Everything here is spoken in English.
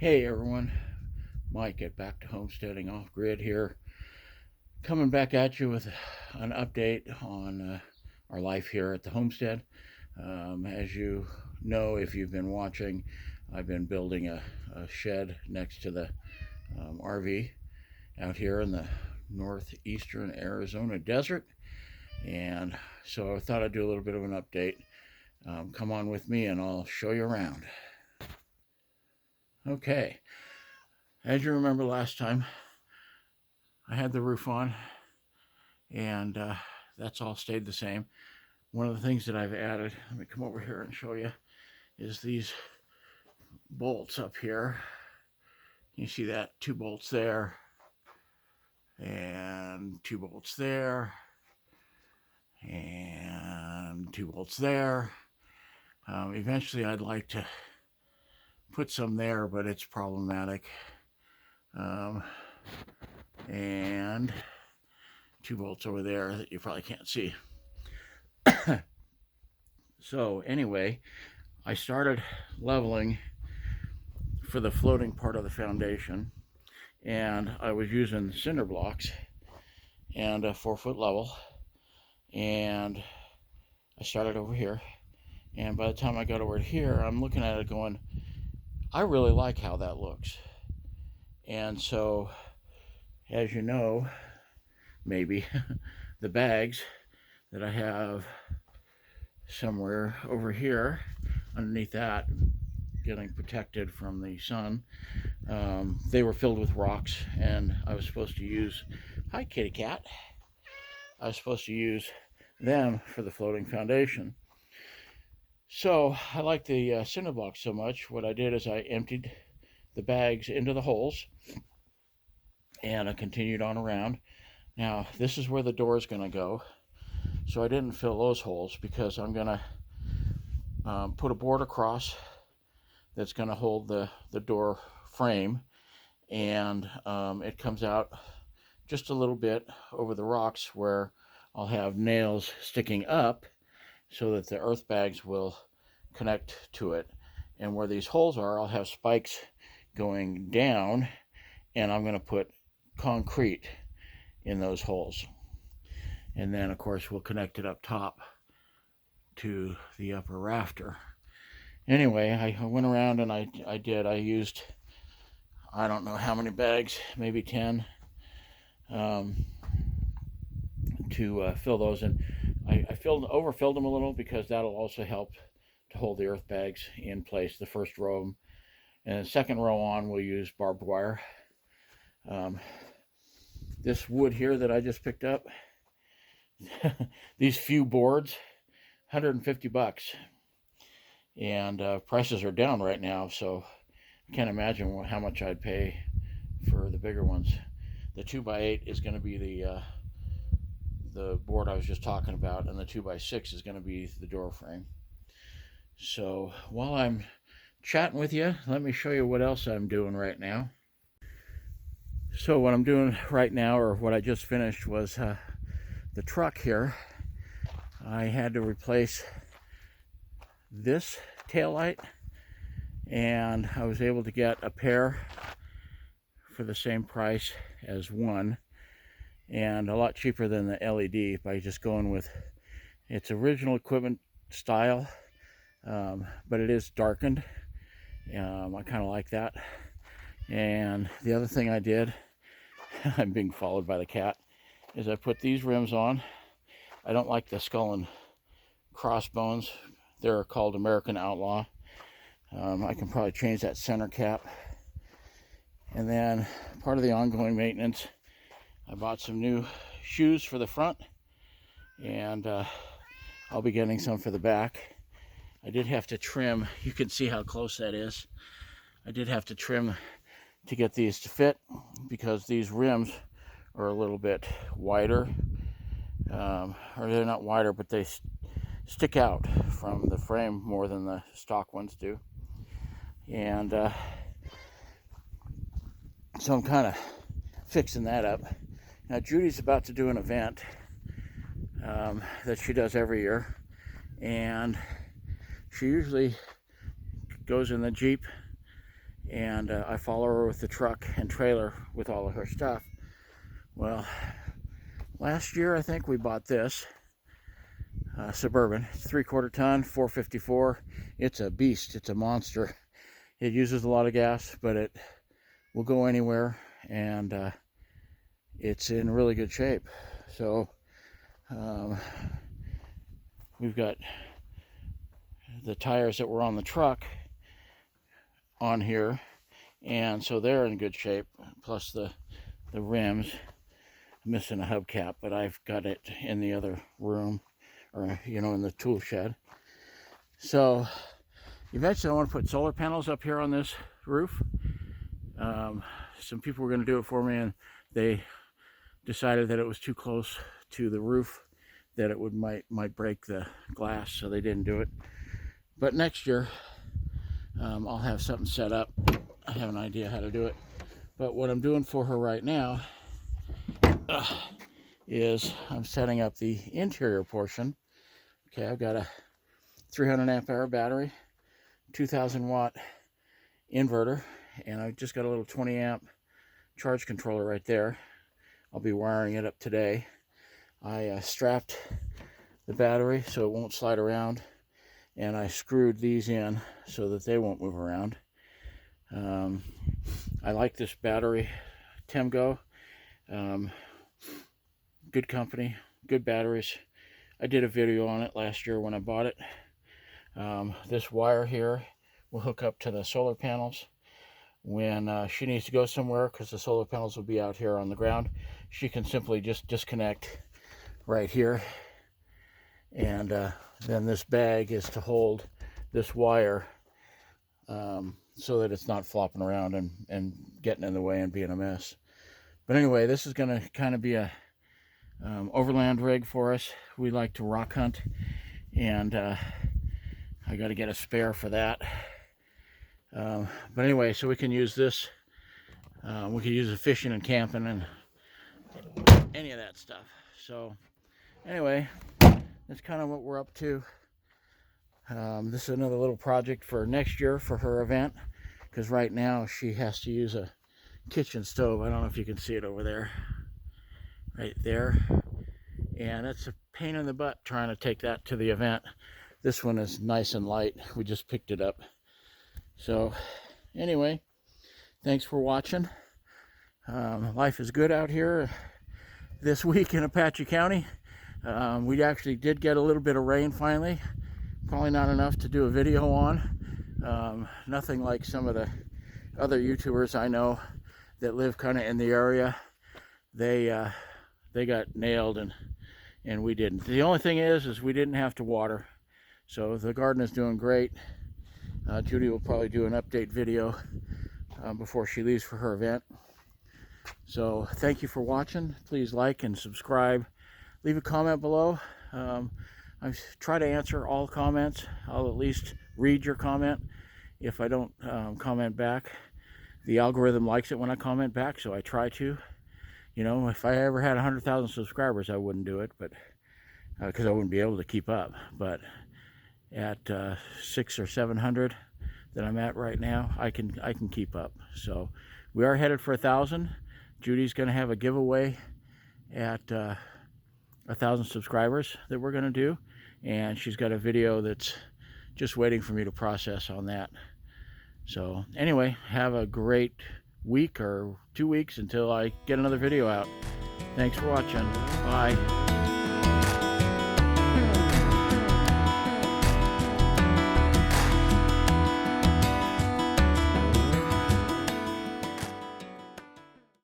Hey everyone, Mike at Back to Homesteading Off Grid here, coming back at you with an update on our life here at the homestead. As you know, if you've been watching, I've been building a shed next to the RV out here in the northeastern Arizona desert, and so I thought I'd do a little bit of an update. Come on with me and I'll show you around. Okay, as you remember last time, I had the roof on, and that's all stayed the same. One of the things that I've added, let me come over here and show you, is these bolts up here. You see that? 2 bolts there, and 2 bolts there, and 2 bolts there. Eventually I'd like to put some there, but it's problematic. And 2 bolts over there that you probably can't see. So anyway, I started leveling for the floating part of the foundation, and I was using cinder blocks and a 4-foot level, and I started over here, and by the time I got over here, I'm looking at it going, I really like how that looks. And so, as you know, maybe, the bags that I have somewhere over here underneath that, getting protected from the sun, they were filled with rocks, and I was supposed to use, hi kitty cat, I was supposed to use them for the floating foundation. So I like the cinder blocks so much, what I did is I emptied the bags into the holes, and I continued on around. Now this is where the door is going to go, so I didn't fill those holes because I'm going to put a board across that's going to hold the door frame, and it comes out just a little bit over the rocks where I'll have nails sticking up so that the earth bags will connect to it, and where these holes are, I'll have spikes going down, and I'm going to put concrete in those holes, and then of course we'll connect it up top to the upper rafter. Anyway, I went around and I used, I don't know how many bags, maybe 10, to fill those in. I overfilled them a little because that'll also help to hold the earth bags in place, the first row of them. And the second row on, we'll use barbed wire. This wood here that I just picked up, these few boards, 150 bucks. And prices are down right now, so I can't imagine how much I'd pay for the bigger ones. The 2x8 is going to be the board I was just talking about, and the 2x6 is going to be the door frame. So while I'm chatting with you, let me show you what else I'm doing right now. So what I'm doing right now, or what I just finished, was the truck here. I had to replace this taillight, and I was able to get a pair for the same price as one, and a lot cheaper than the LED by just going with its original equipment style, but it is darkened. I kind of like that. And the other thing I did, I'm being followed by the cat, is I put these rims on. I don't like the skull and crossbones. They're called American Outlaw. I can probably change that center cap. And then part of the ongoing maintenance, I bought some new shoes for the front, and I'll be getting some for the back. I did have to trim, you can see how close that is. I did have to trim to get these to fit because these rims are a little bit wider, or they're not wider, but they stick out from the frame more than the stock ones do. And so I'm kind of fixing that up. Now Judy's about to do an event that she does every year, and she usually goes in the Jeep and I follow her with the truck and trailer with all of her stuff. Well, last year I think we bought this Suburban. It's 3/4 ton, 454. It's a beast. It's a monster. It uses a lot of gas, but it will go anywhere, and it's in really good shape. So we've got the tires that were on the truck on here, and so they're in good shape, plus the rims. I'm missing a hubcap, but I've got it in the other room, or in the tool shed. So eventually I want to put solar panels up here on this roof. Some people were going to do it for me, and they decided that it was too close to the roof, that it might break the glass, so they didn't do it. But next year I'll have something set up. I have an idea how to do it, but what I'm doing for her right now is I'm setting up the interior portion. Okay, I've got a 300 amp hour battery, 2000 watt inverter, and I just got a little 20 amp charge controller right there. I'll be wiring it up today. I strapped the battery so it won't slide around, and I screwed these in so that they won't move around. I like this battery, Temgo. Good company, good batteries. I did a video on it last year when I bought it. This wire here will hook up to the solar panels. When she needs to go somewhere, because the solar panels will be out here on the ground, she can simply just disconnect right here, and then this bag is to hold this wire so that it's not flopping around and getting in the way and being a mess. But anyway, this is going to kind of be a overland rig for us. We like to rock hunt, and I got to get a spare for that. But anyway, so we can use this. We can use it fishing and camping and any of that stuff. So anyway, that's kind of what we're up to. This is another little project for next year for her event, because right now she has to use a kitchen stove. I don't know if you can see it over there, right there, and it's a pain in the butt trying to take that to the event. This one is nice and light. We just picked it up. So anyway, thanks for watching. Life is good out here this week in Apache County. We actually did get a little bit of rain finally. Probably not enough to do a video on. Nothing like some of the other YouTubers I know that live kind of in the area. They got nailed, and we didn't. The only thing is we didn't have to water. So the garden is doing great. Judy will probably do an update video before she leaves for her event. So thank you for watching. Please like and subscribe. Leave a comment below. I try to answer all comments. I'll at least read your comment. If I don't comment back, the algorithm likes it when I comment back, so I try to. If I ever had 100,000 subscribers, I wouldn't do it, but because I wouldn't be able to keep up. But at 600 or 700 that I'm at right now, I can keep up. So we are headed for 1,000. Judy's going to have a giveaway at 1,000 subscribers that we're going to do, and she's got a video that's just waiting for me to process on that. So anyway, have a great week or 2 weeks until I get another video out. Thanks for watching. Bye.